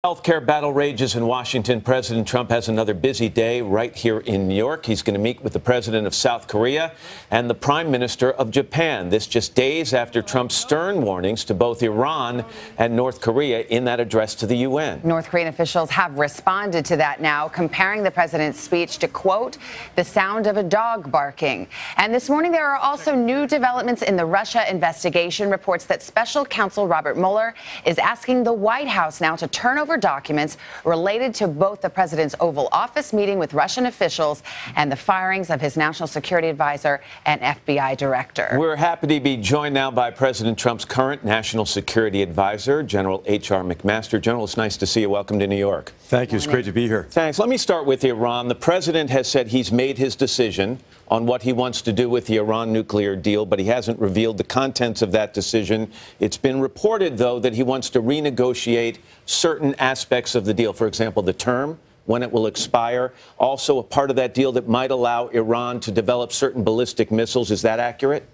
Healthcare battle rages in Washington. President Trump has another busy day right here in New York. He's going to meet with the president of South Korea and the prime minister of Japan. This just days after Trump's stern warnings to both Iran and North Korea in that address to the UN. North Korean officials have responded to that now, comparing the president's speech to, quote, the sound of a dog barking. And this morning there are also new developments in the Russia investigation. Reports that special counsel Robert Mueller is asking the White House now to turn over documents related to both the president's Oval Office meeting with Russian officials and the firings of his national security advisor and FBI director. We're happy to be joined now by President Trump's current national security advisor, General H.R. McMaster. General, it's nice to see you. Welcome to New York. Thank you. It's great to be here. Thanks. Let me start with Iran. The president has said he's made his decision on what he wants to do with the Iran nuclear deal, but he hasn't revealed the contents of that decision. It's been reported, though, that he wants to renegotiate certain aspects of the deal. For example, the term, when it will expire. Also, a part of that deal that might allow Iran to develop certain ballistic missiles. Is that accurate?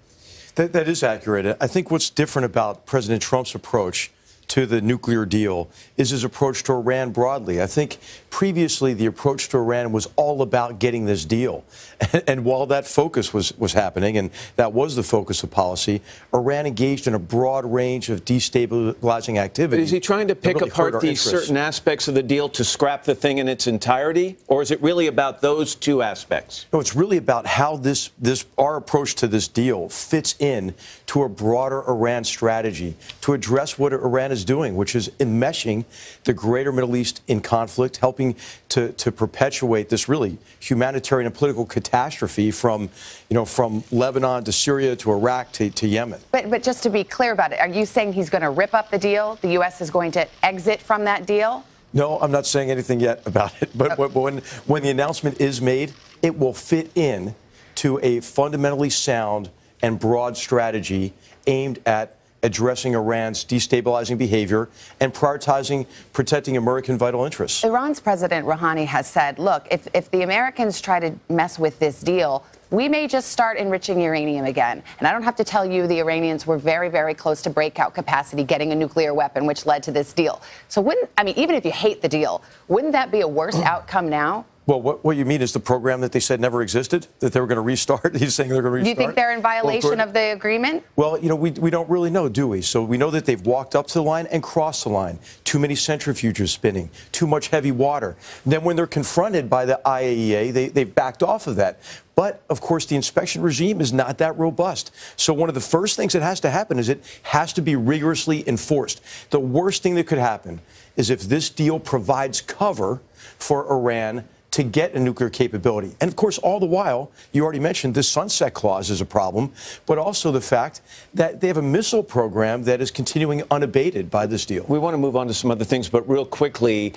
That is accurate. I think what's different about President Trump's approach to the nuclear deal is his approach to Iran broadly. I think previously the approach to Iran was all about getting this deal. And while that focus was happening, and that was the focus of policy, Iran engaged in a broad range of destabilizing activities. But is he trying to pick apart these certain aspects of the deal to scrap the thing in its entirety? Or is it really about those two aspects? No, it's really about how our approach to this deal fits in to a broader Iran strategy to address what Iran is doing, which is enmeshing the greater Middle East in conflict, helping to perpetuate this really humanitarian and political catastrophe from Lebanon to Syria to Iraq to Yemen. But just to be clear about it, are you saying he's going to rip up the deal? The U.S. is going to exit from that deal? No, I'm not saying anything yet about it. But when the announcement is made, it will fit in to a fundamentally sound and broad strategy aimed at addressing Iran's destabilizing behavior and protecting American vital interests. Iran's President Rouhani has said, look, if the Americans try to mess with this deal, we may just start enriching uranium again. And I don't have to tell you the Iranians were very, very close to breakout capacity, getting a nuclear weapon, which led to this deal. So even if you hate the deal, wouldn't that be a worse outcome now? Well, what you mean is the program that they said never existed, that they were going to restart? He's saying they're going to restart? Do you think they're in violation of the agreement? Well, we don't really know, do we? So we know that they've walked up to the line and crossed the line. Too many centrifuges spinning, too much heavy water. Then when they're confronted by the IAEA, they've backed off of that. But, of course, the inspection regime is not that robust. So one of the first things that has to happen is it has to be rigorously enforced. The worst thing that could happen is if this deal provides cover for Iran to get a nuclear capability. And, of course, all the while, you already mentioned the sunset clause is a problem, but also the fact that they have a missile program that is continuing unabated by this deal. We want to move on to some other things, but real quickly,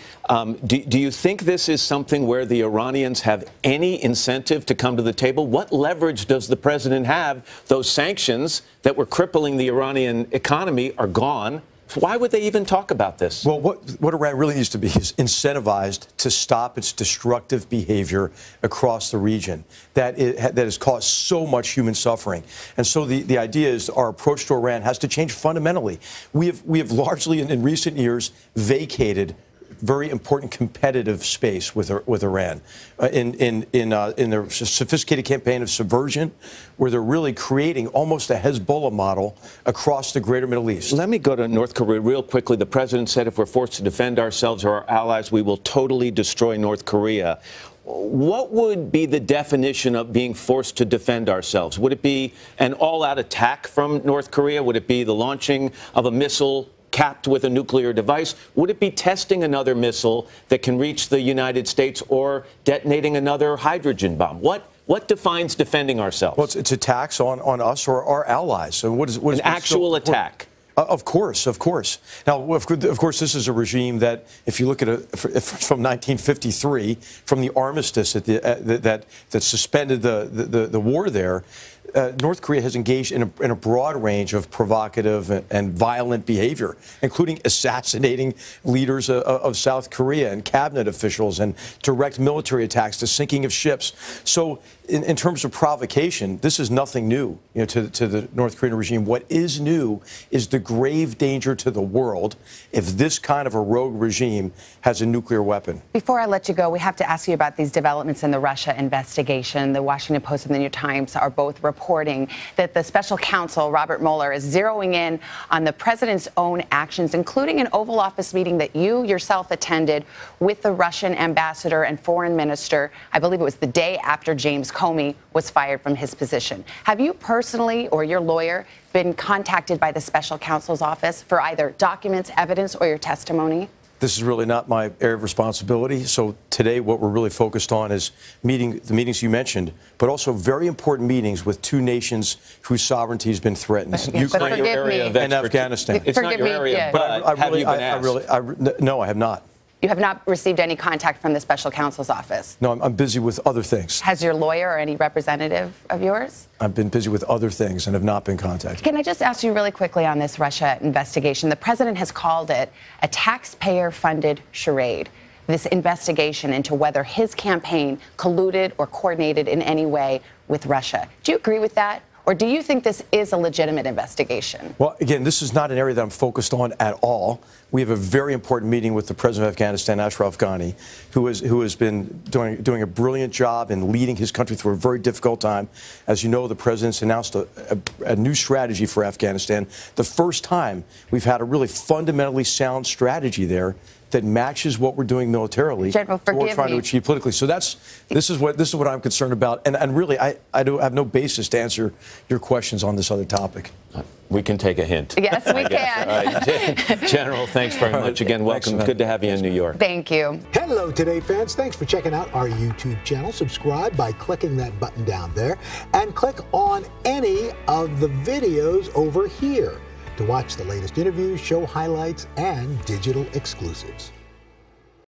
do you think this is something where the Iranians have any incentive to come to the table? What leverage does the president have? Those sanctions that were crippling the Iranian economy are gone. Why would they even talk about this? Well, what Iran really needs to be is incentivized to stop its destructive behavior across the region that has caused so much human suffering. And so the idea is our approach to Iran has to change fundamentally. We have largely in recent years vacated very important competitive space with Iran in their sophisticated campaign of subversion, where they're really creating almost a Hezbollah model across the greater Middle East. Let me go to North Korea real quickly. The president said if we're forced to defend ourselves or our allies, we will totally destroy North Korea. What would be the definition of being forced to defend ourselves? Would it be an all-out attack from North Korea? Would it be the launching of a missile capped with a nuclear device? Would it be testing another missile that can reach the United States or detonating another hydrogen bomb? What defines defending ourselves? Well, it's attacks on us or our allies. So what is an actual attack? Of course. Now, of course, this is a regime that, if you look at it from 1953, from the armistice that suspended the war there, North Korea has engaged in a broad range of provocative and violent behavior, including assassinating leaders of South Korea and cabinet officials and direct military attacks, the sinking of ships. So in terms of provocation, this is nothing new, to the North Korean regime. What is new is the grave danger to the world if this kind of a rogue regime has a nuclear weapon. Before I let you go, we have to ask you about these developments in the Russia investigation. The Washington Post and the New York Times are both reporting that the special counsel, Robert Mueller, is zeroing in on the president's own actions, including an Oval Office meeting that you yourself attended with the Russian ambassador and foreign minister. I believe it was the day after James Comey was fired from his position. Have you personally or your lawyer been contacted by the special counsel's office for either documents, evidence, or your testimony? This is really not my area of responsibility. So today what we're really focused on is the meetings you mentioned, but also very important meetings with two nations whose sovereignty has been threatened. Ukraine and Afghanistan. It's not your area, but have you been asked? No, I have not. You have not received any contact from the special counsel's office? No, I'm busy with other things. Has your lawyer or any representative of yours? I've been busy with other things and have not been contacted. Can I just ask you really quickly on this Russia investigation? The president has called it a taxpayer-funded charade, this investigation into whether his campaign colluded or coordinated in any way with Russia. Do you agree with that? Or do you think this is a legitimate investigation? Well, again, this is not an area that I'm focused on at all. We have a very important meeting with the president of Afghanistan, Ashraf Ghani, who has been doing a brilliant job in leading his country through a very difficult time. As you know, the president's announced a new strategy for Afghanistan. The first time we've had a really fundamentally sound strategy there that matches what we're doing militarily, General, what we're trying to achieve politically. So this is what I'm concerned about, and really I have no basis to answer your questions on this other topic. We can take a hint. Yes, we can. All right. General, thanks very much again. Welcome. Good to have you in New York. Thank you. Hello, Today fans. Thanks for checking out our YouTube channel. Subscribe by clicking that button down there and click on any of the videos over here to watch the latest interviews, show highlights, and digital exclusives.